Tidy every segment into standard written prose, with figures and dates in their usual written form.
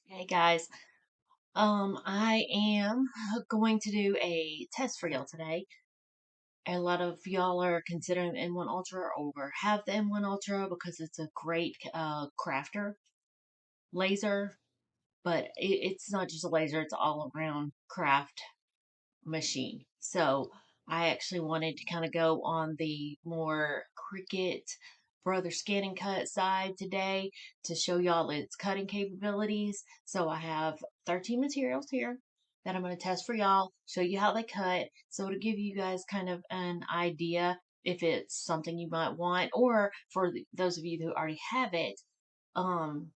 Hey guys, I am going to do a test for y'all today. A lot of y'all are considering the M1 Ultra or have the M1 Ultra because it's a great crafter laser, but it's not just a laser, it's all around craft machine. So I actually wanted to kind of go on the more Cricut Brother ScanNCut side today to show y'all its cutting capabilities. So I have 13 materials here that I'm going to test for y'all, show you how they cut. So to give you guys kind of an idea if it's something you might want, or for those of you who already have it, um,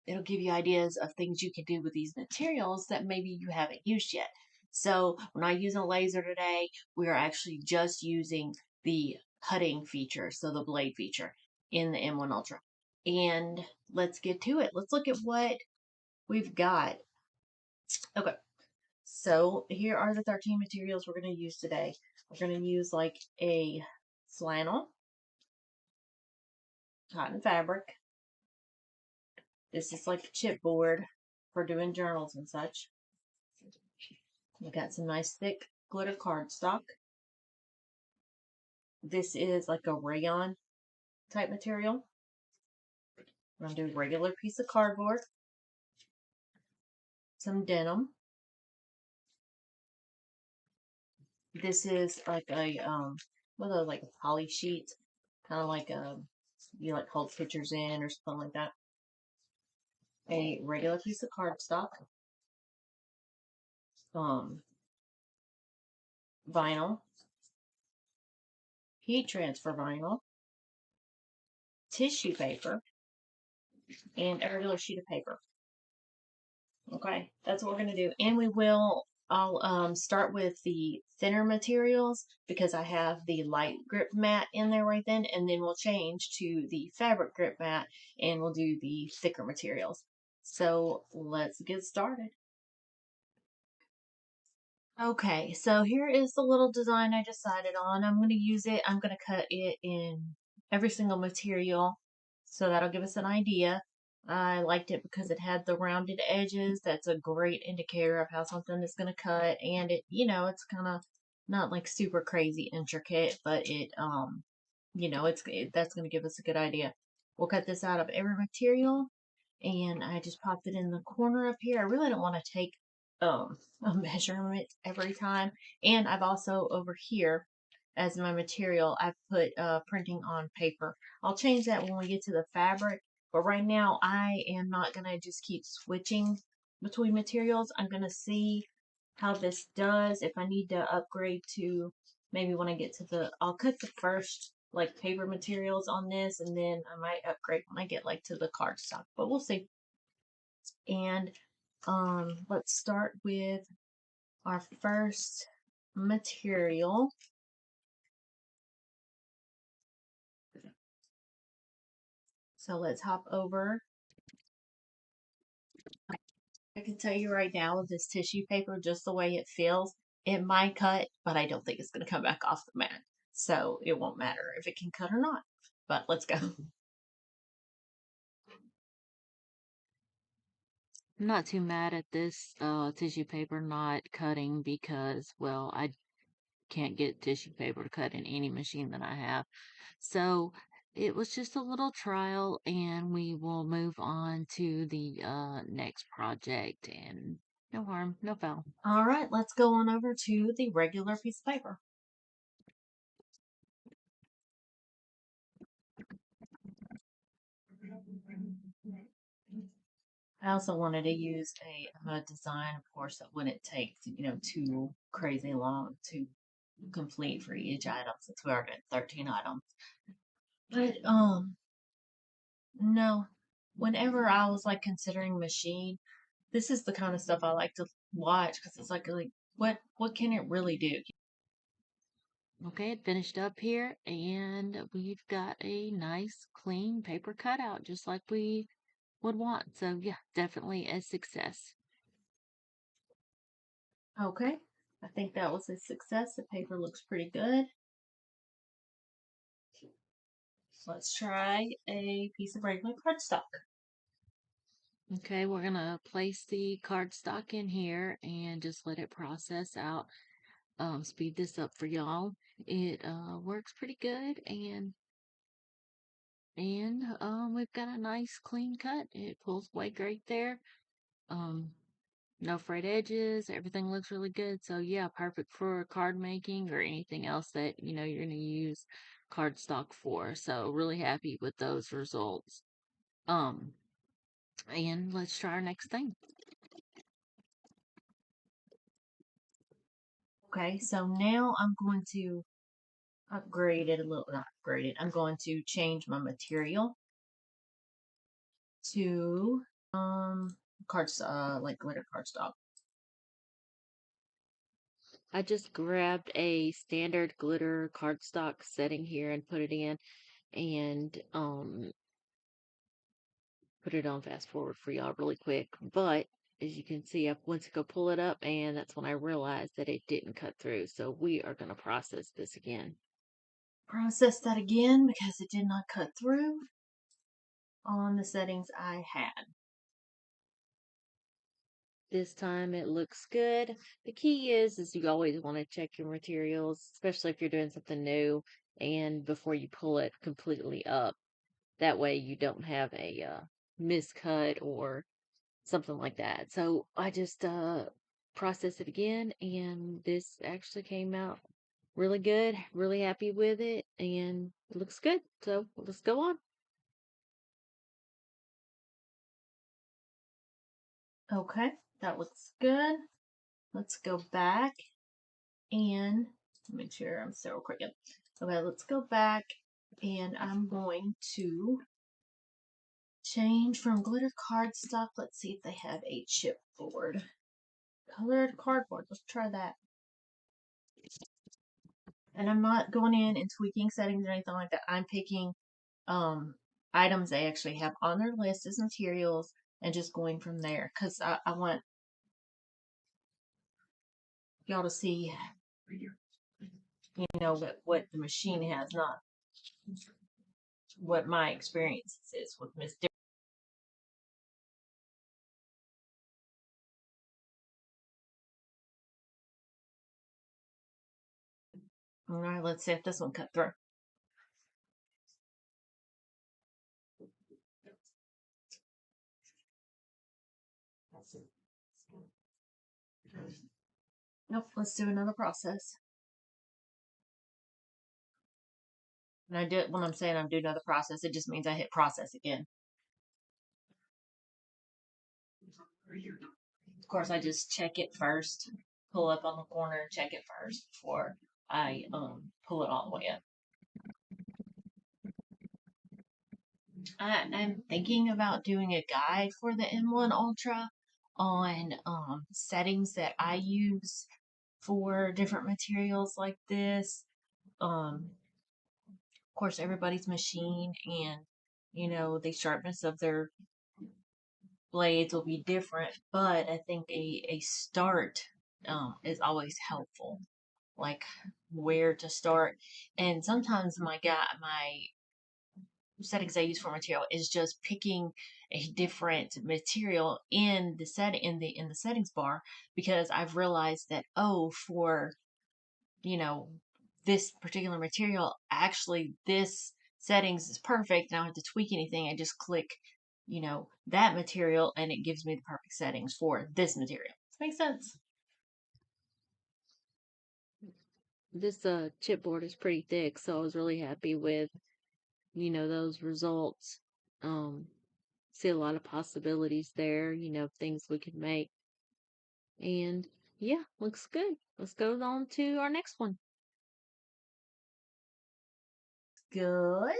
it'll give you ideas of things you can do with these materials that maybe you haven't used yet. So we're not using a laser today. We are actually just using the cutting feature, so the blade feature in the M1 Ultra. And let's get to it. Let's look at what we've got. Okay, so here are the 13 materials we're going to use today. We're going to use like a flannel, cotton fabric. This is like a chipboard for doing journals and such. We got some nice thick glitter cardstock. This is like a rayon type material. I'm going to do a regular piece of cardboard, some denim. This is like a, what are those, like a poly sheet, kind of like you like hold pictures in or something like that. A regular piece of cardstock, vinyl, heat transfer vinyl, tissue paper, and a regular sheet of paper. Okay, that's what we're going to do. And I'll start with the thinner materials because I have the light grip mat in there right then, and then we'll change to the fabric grip mat and we'll do the thicker materials. So let's get started. Okay, so here is the little design I decided on. I'm going to use it. I'm going to cut it in every single material, so that'll give us an idea. I liked it because it had the rounded edges. That's a great indicator of how something is going to cut, and it's kind of not like super crazy intricate, but that's going to give us a good idea. We'll cut this out of every material, and I just popped it in the corner up here. I really don't want to take a measurement every time. And I've also over here as my material, I've put printing on paper. I'll change that when we get to the fabric, but right now I am not going to just keep switching between materials. I'm going to see how this does, if I need to upgrade to maybe when I get to I'll cut the first like paper materials on this, and then I might upgrade when I get like to the cardstock, but we'll see. And let's start with our first material. So let's hop over. I can tell you right now with this tissue paper, just the way it feels, it might cut, but I don't think it's going to come back off the mat. So it won't matter if it can cut or not. But let's go. I'm not too mad at this tissue paper not cutting because, well, I can't get tissue paper to cut in any machine that I have. So it was just a little trial, and we will move on to the next project. And no harm, no foul. All right, let's go on over to the regular piece of paper. I also wanted to use a design, of course, that wouldn't take, too crazy long to complete for each item since we already at 13 items. But, no, whenever I was like considering machine, this is the kind of stuff I like to watch because it's like what can it really do? Okay, it finished up here, and we've got a nice, clean paper cutout, just like we would want. So, yeah, definitely a success. Okay, I think that was a success. The paper looks pretty good. Let's try a piece of regular cardstock. Okay, we're gonna place the cardstock in here and just let it process out. Speed this up for y'all. It works pretty good, and we've got a nice clean cut. It pulls away great there. Um, no frayed edges. Everything looks really good. So yeah, perfect for card making or anything else that you're gonna use cardstock for. So really happy with those results. Um, and let's try our next thing. Okay, so now I'm going to upgrade it a little, not upgrade it, I'm going to change my material to like glitter cardstock. I just grabbed a standard glitter cardstock setting here and put it in and put it on fast forward for y'all really quick. But as you can see, I went to go pull it up and that's when I realized that it didn't cut through. So we are going to process this again. Process that again because it did not cut through on the settings I had. This time it looks good. The key is you always want to check your materials, especially if you're doing something new and before you pull it completely up. That way you don't have a miscut or something like that. So I just processed it again and this actually came out really good. Really happy with it and it looks good. So let's go on. Okay, that looks good. Let's go back and make sure I'm still recording. Okay, let's go back and I'm going to change from glitter cardstock. Let's see if they have a chipboard. Colored cardboard. Let's try that. And I'm not going in and tweaking settings or anything like that. I'm picking items they actually have on their list as materials and just going from there because I want y'all to see, what the machine has, not what my experience is with Miss. All right, let's see if this one cut through. Nope, let's do another process. And I did when I'm saying I'm doing another process, it just means I hit process again. Of course, I just check it first, pull up on the corner, check it first before I pull it all the way up. I'm thinking about doing a guide for the M1 Ultra on settings that I use for different materials like this. Of course, everybody's machine and the sharpness of their blades will be different, but I think a start is always helpful, like where to start. And sometimes my settings I use for material is just picking a different material in the settings bar because I've realized that for you know this particular material, actually this settings is perfect. I don't have to tweak anything. I just click that material and it gives me the perfect settings for this material. Does that make sense? This chipboard is pretty thick, so I was really happy with those results. Um, see a lot of possibilities there, things we could make. And yeah, looks good. Let's go on to our next one. Good.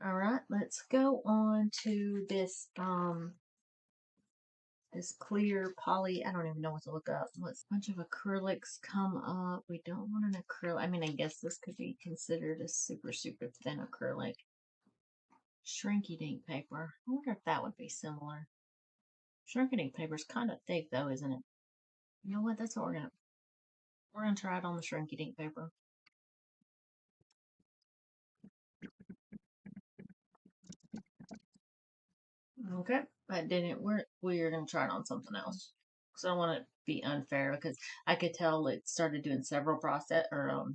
All right, let's go on to this clear poly. I don't even know what to look up. Let's bunch of acrylics come up. We don't want an acrylic. I mean, I guess this could be considered a super, super thin acrylic. Shrinky dink paper. I wonder if that would be similar. Shrinky dink paper is kind of thick though, isn't it? You know what? That's what we're gonna try it on the shrinky dink paper. Okay, that didn't work. We're gonna try it on something else. Because I don't want to be unfair because I could tell it started doing several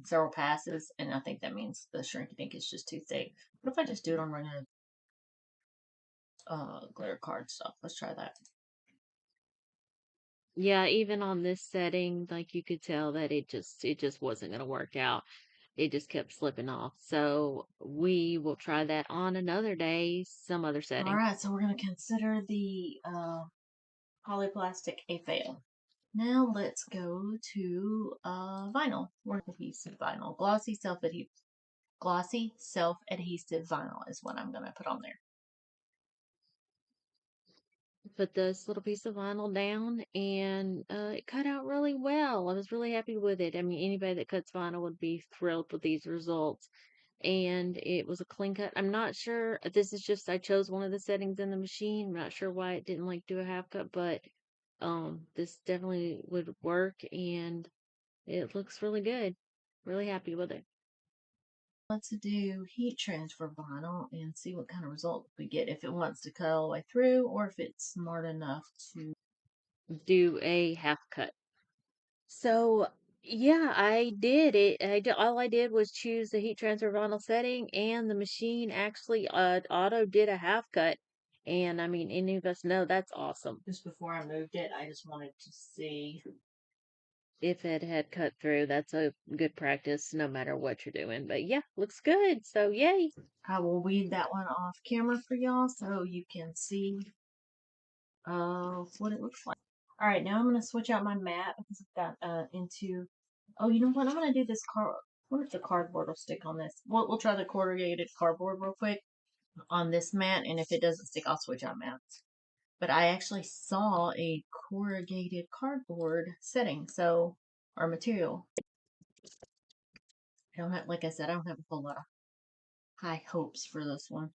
several passes, and I think that means the shrink ink is just too thick. What if I just do it on regular glitter card stuff? Let's try that. Yeah, even on this setting, like you could tell that it just wasn't gonna work out. It just kept slipping off. So we will try that on another day, some other All setting. right, so we're gonna consider the polyplastic a fail. Now let's go to vinyl. We're a piece of vinyl, glossy self-adhesive vinyl is what I'm gonna put on there. Put this little piece of vinyl down, and it cut out really well. I was really happy with it. I mean, anybody that cuts vinyl would be thrilled with these results. And it was a clean cut. I'm not sure. This is just I chose one of the settings in the machine. I'm not sure why it didn't like do a half cut, but this definitely would work, and it looks really good. Really happy with it. Let's do heat transfer vinyl and see what kind of result we get. If it wants to cut all the way through or if it's smart enough to. Do a half cut. So yeah, I did it. All I did was choose the heat transfer vinyl setting, and the machine actually auto did a half cut. And I mean, any of us know that's awesome. Just before I moved it, I just wanted to see. If it had cut through, that's a good practice no matter what you're doing. But yeah, looks good. So yay. I will weed that one off camera for y'all so you can see what it looks like. All right, now I'm going to switch out my mat because I've got into. Oh, you know what? I'm going to do this card. What if the cardboard will stick on this? We'll try the corrugated cardboard real quick on this mat, and if it doesn't stick, I'll switch out mats. But I actually saw a corrugated cardboard setting, so or material. I don't have, like I said, I don't have a whole lot of high hopes for this one.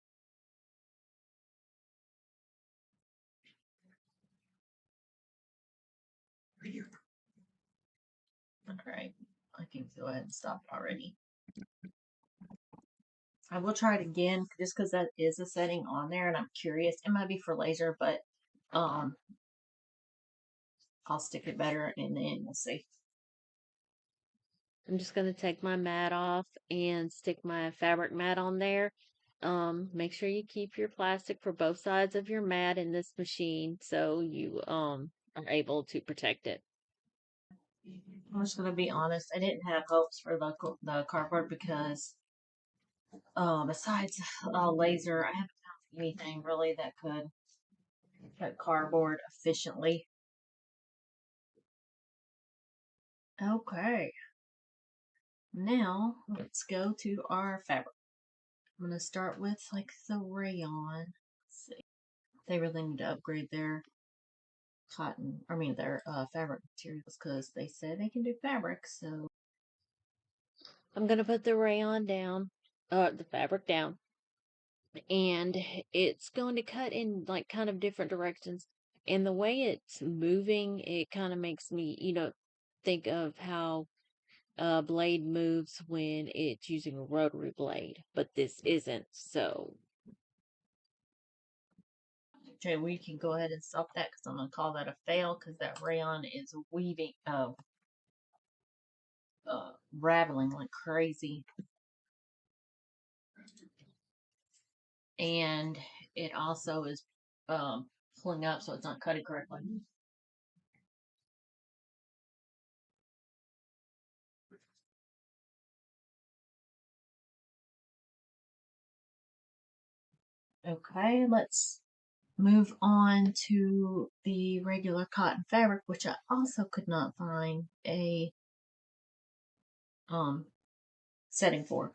All right, I can go ahead and stop already. I will try it again just because that is a setting on there, and I'm curious. It might be for laser, but um, I'll stick it better, and then we'll see. I'm just going to take my mat off and stick my fabric mat on there. Make sure you keep your plastic for both sides of your mat in this machine so you are able to protect it. I'm just gonna be honest. I didn't have hopes for the cardboard because besides laser, I haven't found anything really that could cut cardboard efficiently. Okay, now let's go to our fabric. I'm gonna start with like the rayon. Let's see, they really need to upgrade their their fabric materials because they said they can do fabric. So I'm going to put the rayon down, the fabric down, and it's going to cut in like kind of different directions. And the way it's moving, it kind of makes me, think of how a blade moves when it's using a rotary blade, but this isn't. So okay, we can go ahead and stop that because I'm gonna call that a fail because that rayon is weaving, rattling like crazy, and it also is pulling up so it's not cutting correctly. Okay, let's move on to the regular cotton fabric, which I also could not find a um setting for.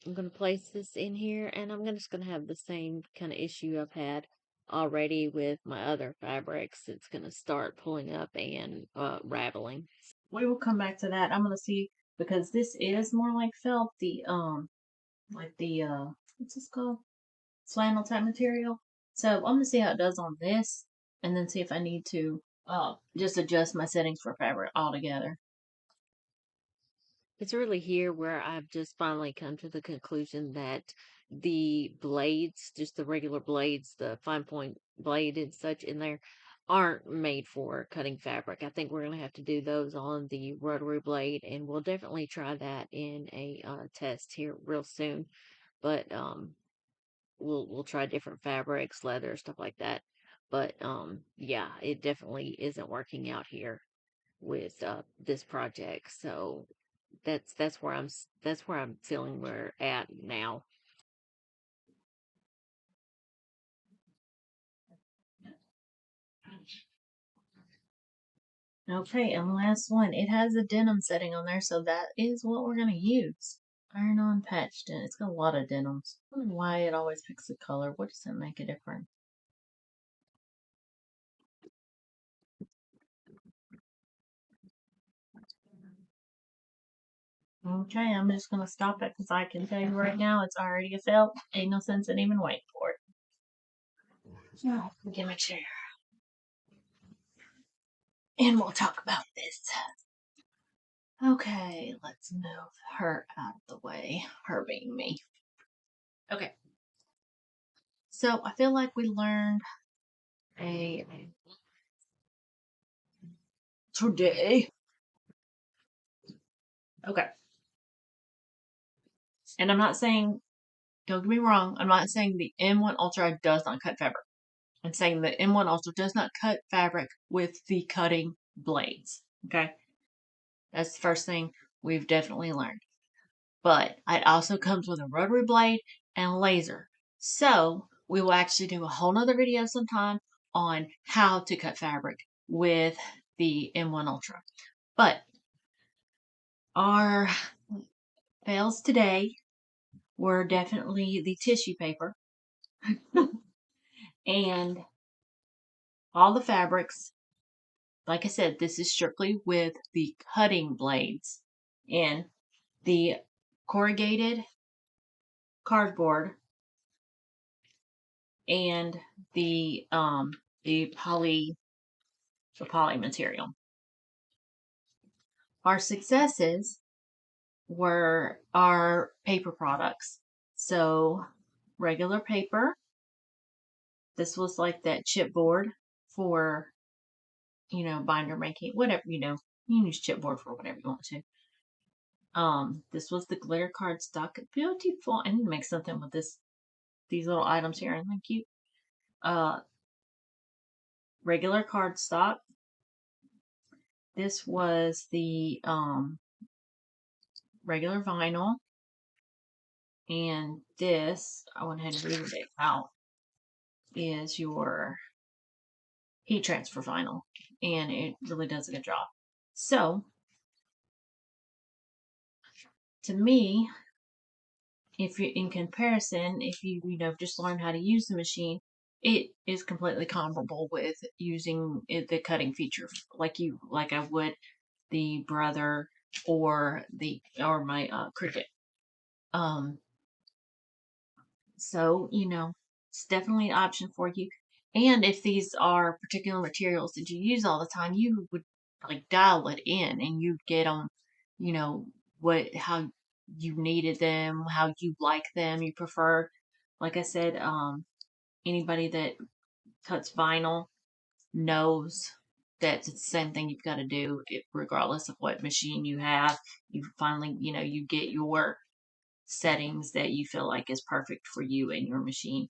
I'm going to place this in here, and just going to have the same kind of issue I've had already with my other fabrics. It's going to start pulling up and rattling. We will come back to that. I'm gonna see because this is more like felt, the what's this called? Flannel type material. So I'm gonna see how it does on this, and then see if I need to just adjust my settings for fabric altogether. It's really here where I've just finally come to the conclusion that the blades, just the regular blades, the fine point blade and such in there, aren't made for cutting fabric. I think we're going to have to do those on the rotary blade, and we'll definitely try that in a test here real soon. But we'll try different fabrics, leather, stuff like that. But yeah, it definitely isn't working out here with this project. So that's where that's where I'm feeling we're at now. Okay, and last one. It has a denim setting on there, so that is what we're going to use. Iron on patched in. It's got a lot of denims. I don't know why it always picks the color. What does that make a difference? Okay, I'm just going to stop it because I can tell you right now it's already a fail. Ain't no sense in even waiting for it. So, get my chair. And we'll talk about this. Okay, let's move her out of the way. Her being me. Okay. So I feel like we learned a today. Okay. And I'm not saying, don't get me wrong, I'm not saying the M1 Ultra does not cut fabric. I'm saying the M1 Ultra does not cut fabric with the cutting blades. Okay. That's the first thing we've definitely learned. But it also comes with a rotary blade and a laser. So we will actually do a whole nother video sometime on how to cut fabric with the M1 Ultra. But our fails today were definitely the tissue paper and all the fabrics. Like I said, this is strictly with the cutting blades and the corrugated cardboard and the poly material. Our successes were our paper products. So regular paper. This was like that chipboard for, binder making, whatever, you can use chipboard for whatever you want to. This was the glitter cardstock. Beautiful. I need to make something with these little items here. Isn't that cute? Uh, regular cardstock. This was the regular vinyl. And this, I went ahead and read it out, is your heat transfer vinyl. And it really does a good job. So, to me, if you in comparison, if you just learn how to use the machine, it is completely comparable with using the cutting feature like I would the Brother or my Cricut. Um, so it's definitely an option for you. And if these are particular materials that you use all the time, you would like dial it in and you'd get them, you know, how you needed them, how you like them, you prefer. Like I said, anybody that cuts vinyl knows that it's the same thing you've got to do, regardless of what machine you have. You finally, you get your settings that you feel like is perfect for you and your machine.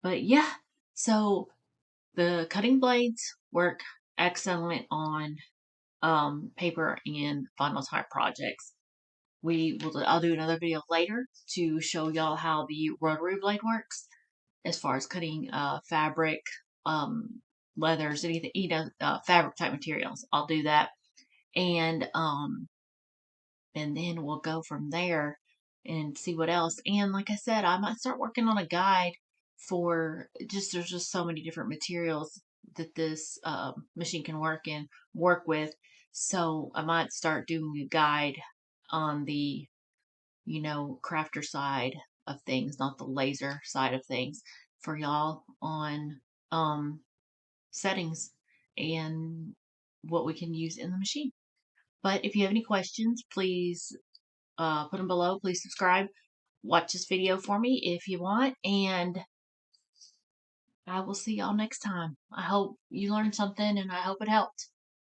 But yeah, so the cutting blades work excellent on paper and vinyl type projects. I'll do another video later to show y'all how the rotary blade works as far as cutting fabric, um, leathers, anything, fabric type materials. I'll do that, and then we'll go from there and see what else. And like I said, I might start working on a guide for there's just so many different materials that this machine can work with. So I might start doing a guide on the crafter side of things, not the laser side of things, for y'all on settings and what we can use in the machine. But if you have any questions, please put them below. Please subscribe. Watch this video for me if you want, and I will see y'all next time. I hope you learned something and I hope it helped.